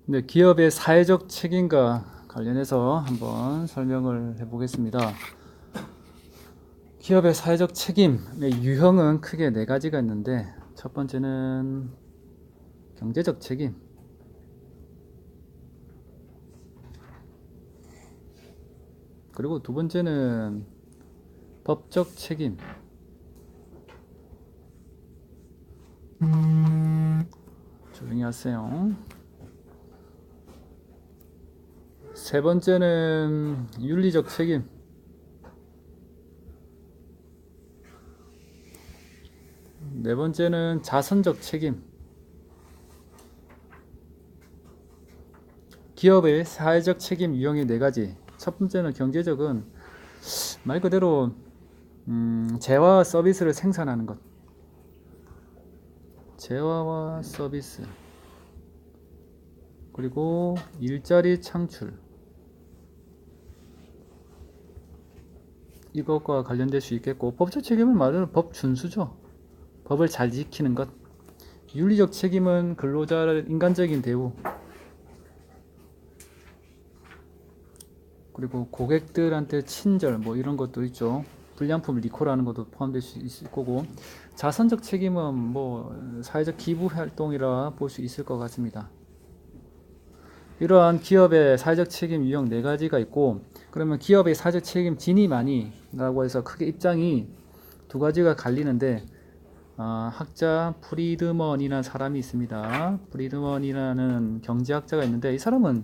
네, 기업의 사회적 책임과 관련해서 한번 설명을 해보겠습니다. 기업의 사회적 책임의 유형은 크게 네 가지가 있는데, 첫 번째는 경제적 책임, 그리고 두 번째는 법적 책임, 조용히 하세요. 세 번째는 윤리적 책임, 네 번째는 자선적 책임. 기업의 사회적 책임 유형이 네 가지. 첫 번째는 경제적은 말 그대로 재화와 서비스를 생산하는 것. 재화와 서비스, 그리고 일자리 창출, 이것과 관련될 수 있겠고, 법적 책임은 말하는 법 준수죠. 법을 잘 지키는 것. 윤리적 책임은 근로자의 인간적인 대우, 그리고 고객들한테 친절, 뭐 이런 것도 있죠. 불량품 리콜하는 것도 포함될 수 있을 거고, 자선적 책임은 뭐 사회적 기부 활동이라 볼 수 있을 것 같습니다. 이러한 기업의 사회적 책임 유형 네 가지가 있고, 그러면 기업의 사회적 책임 진위 많이라고 해서 크게 입장이 두 가지가 갈리는데, 학자 프리드먼이라는 사람이 있습니다. 프리드먼이라는 경제학자가 있는데, 이 사람은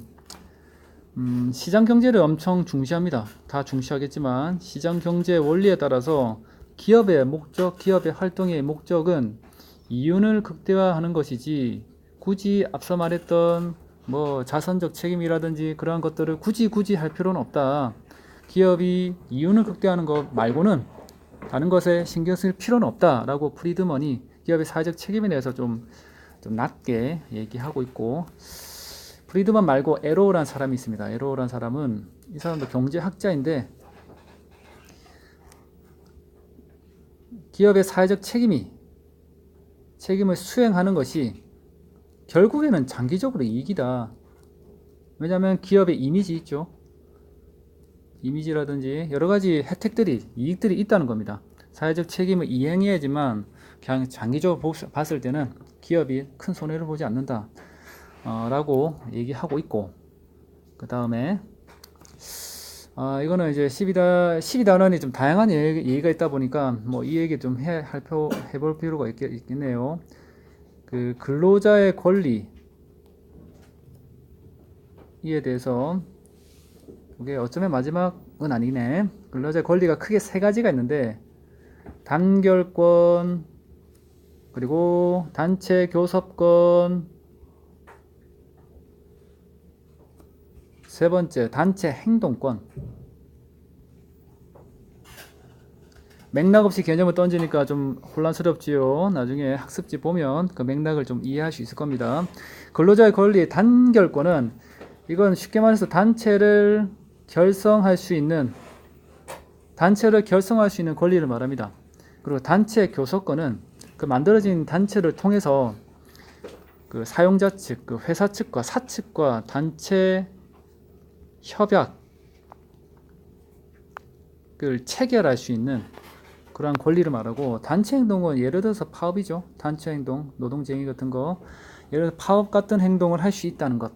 시장 경제를 엄청 중시합니다. 다 중시하겠지만 시장 경제 원리에 따라서 기업의 목적, 기업의 활동의 목적은 이윤을 극대화하는 것이지, 굳이 앞서 말했던 뭐 자선적 책임이라든지 그러한 것들을 굳이 할 필요는 없다. 기업이 이윤을 극대화하는 것 말고는 다른 것에 신경 쓸 필요는 없다라고 프리드먼이 기업의 사회적 책임에 대해서 좀 낮게 얘기하고 있고, 프리드먼 말고 에로우라는 사람이 있습니다. 에로우라는 사람은, 이 사람도 경제학자인데, 기업의 사회적 책임을 수행하는 것이 결국에는 장기적으로 이익이다. 왜냐하면 기업의 이미지 있죠. 이미지라든지 여러 가지 혜택들이, 이익들이 있다는 겁니다. 사회적 책임을 이행해야지만 그냥 장기적으로 봤을 때는 기업이 큰 손해를 보지 않는다 라고 얘기하고 있고, 그 다음에 이거는 이제 12단원이 좀 다양한 얘기가 있다 보니까 뭐 이 얘기 좀 해볼 필요가 있겠네요. 그 근로자의 권리에 대해서, 이게 어쩌면 마지막은 아니네. 근로자의 권리가 크게 세 가지가 있는데, 단결권, 그리고 단체 교섭권, 세 번째 단체 행동권. 맥락 없이 개념을 던지니까 좀 혼란스럽지요. 나중에 학습지 보면 그 맥락을 좀 이해할 수 있을 겁니다. 근로자의 권리의 단결권은, 이건 쉽게 말해서 단체를 결성할 수 있는 권리를 말합니다. 그리고 단체 교섭권은, 그 만들어진 단체를 통해서 그 사용자 측, 그 회사 측과 사측과 단체 협약을 체결할 수 있는 그러한 권리를 말하고, 단체 행동은 예를 들어서 파업이죠. 단체 행동, 노동쟁의 같은 거, 예를 들어 파업 같은 행동을 할 수 있다는 것,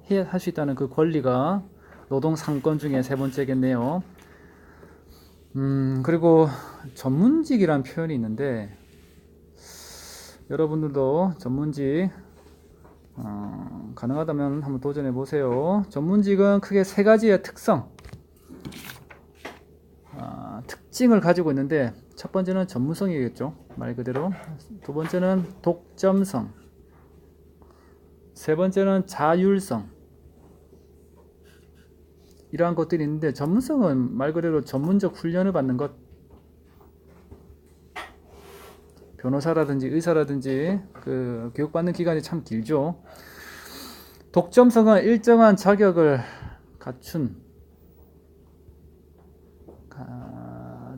할 수 있다는 그 권리가 노동 상권 중에 세 번째겠네요. 그리고 전문직이라는 표현이 있는데, 여러분들도 전문직 가능하다면 한번 도전해 보세요. 전문직은 크게 세 가지의 특징을 가지고 있는데, 첫 번째는 전문성이겠죠. 말 그대로. 두 번째는 독점성. 세 번째는 자율성. 이러한 것들이 있는데, 전문성은 말 그대로 전문적 훈련을 받는 것. 변호사라든지 의사라든지 그 교육받는 기간이 참 길죠. 독점성은 일정한 자격을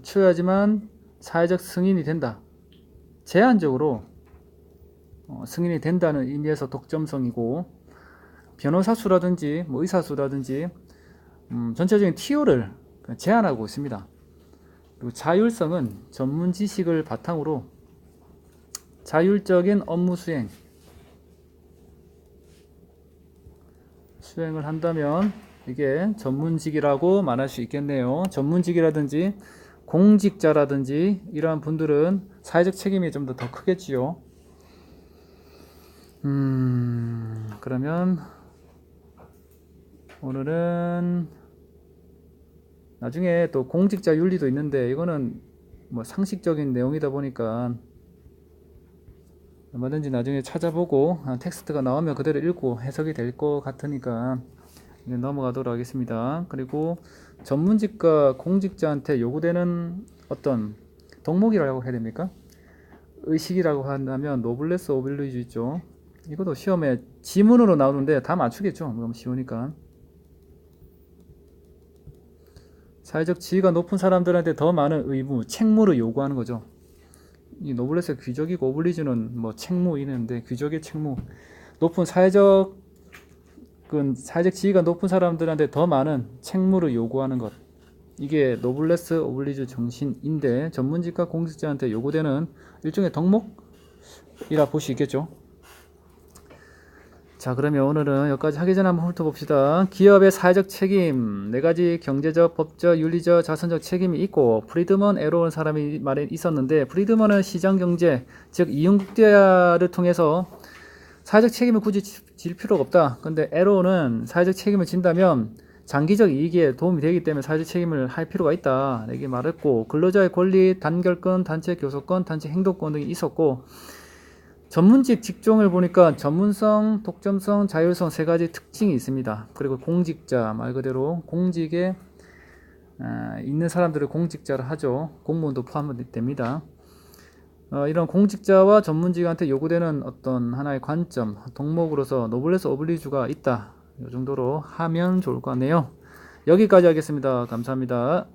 갖춰야지만 사회적 승인이 된다. 제한적으로 승인이 된다는 의미에서 독점성이고, 변호사 수라든지 뭐 의사 수라든지 전체적인 TO를 제한하고 있습니다. 그리고 자율성은 전문 지식을 바탕으로 자율적인 업무 수행을 한다면 이게 전문직이라고 말할 수 있겠네요. 전문직이라든지 공직자라든지 이러한 분들은 사회적 책임이 좀 더 크겠지요. 그러면 오늘은 나중에 또 공직자 윤리도 있는데 이거는 뭐 상식적인 내용이다 보니까 얼마든지 나중에 찾아보고 텍스트가 나오면 그대로 읽고 해석이 될 것 같으니까 넘어가도록 하겠습니다. 그리고 전문직과 공직자한테 요구되는 어떤 덕목이라고 해야 됩니까? 의식이라고 한다면 노블레스 오블리주 있죠. 이것도 시험에 지문으로 나오는데 다 맞추겠죠. 너무 쉬우니까. 사회적 지위가 높은 사람들한테 더 많은 의무, 책무를 요구하는 거죠. 이 노블레스의 귀족이고 오블리주는 뭐 책무 이는데 귀족의 책무, 높은 사회적 지위가 높은 사람들한테 더 많은 책무를 요구하는 것, 이게 노블레스 오블리주 정신인데 전문직과 공직자한테 요구되는 일종의 덕목이라 볼 수 있겠죠. 자, 그러면 오늘은 여기까지 하기 전에 한번 훑어봅시다. 기업의 사회적 책임, 네 가지 경제적, 법적, 윤리적, 자선적 책임이 있고, 프리드먼, 에로운 사람이 말에 있었는데, 프리드먼은 시장경제, 즉 이윤국대화를 통해서 사회적 책임을 굳이 질 필요가 없다. 근데 에로는 사회적 책임을 진다면 장기적 이익에 도움이 되기 때문에 사회적 책임을 할 필요가 있다. 이렇게 말했고, 근로자의 권리, 단결권, 단체 교섭권, 단체 행동권 등이 있었고, 전문직 직종을 보니까 전문성, 독점성, 자율성 세 가지 특징이 있습니다. 그리고 공직자, 말 그대로 공직에 있는 사람들을 공직자를 하죠. 공무원도 포함됩니다. 이런 공직자와 전문직한테 요구되는 어떤 하나의 관점, 덕목으로서 노블레스 오블리주가 있다. 이 정도로 하면 좋을 것 같네요. 여기까지 하겠습니다. 감사합니다.